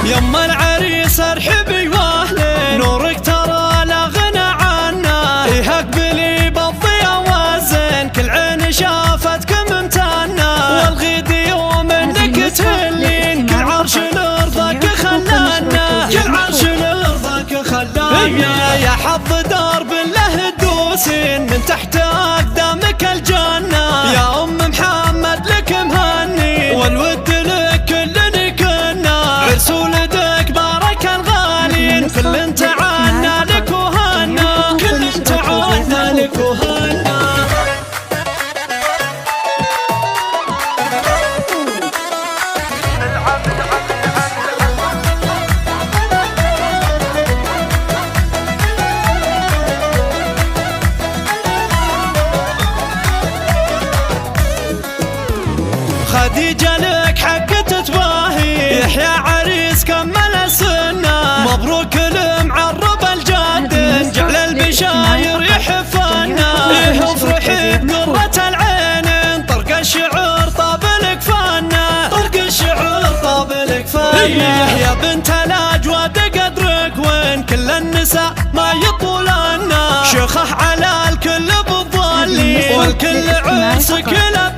يما العريس ارحبي واهلين، نورك ترى لا غنى عنه، إيه اقبلي بالضيا والزين، كل عين شافتك ممتنة، والغيد يوم انك تهلين، كل عرش لرضاك خلانا، كل عرش لرضاك خلانا، يا حظ درب له تدوسين من تحت اقدامك الجنة، يا ام محمد لك مهني والود لك كلنا كنا، عرس ولدك بارك الغالين، كل تعالنا لك وهنا، كل تعالنا لك وهنا. خديجة لك حق تتباهي، يحيى عريس كمل السنة، مبروك المعرب الجد، جعل البشاير يحفنا، إيه افرحي بقرة العين، طرق الشعر طاب لك فنا، طرق الشعر طاب لك فنا، يا بنت الاجواد قدرك وين، كل النساء ما يطولنا، شيخه على الكل بالظالين، والكل عرسك له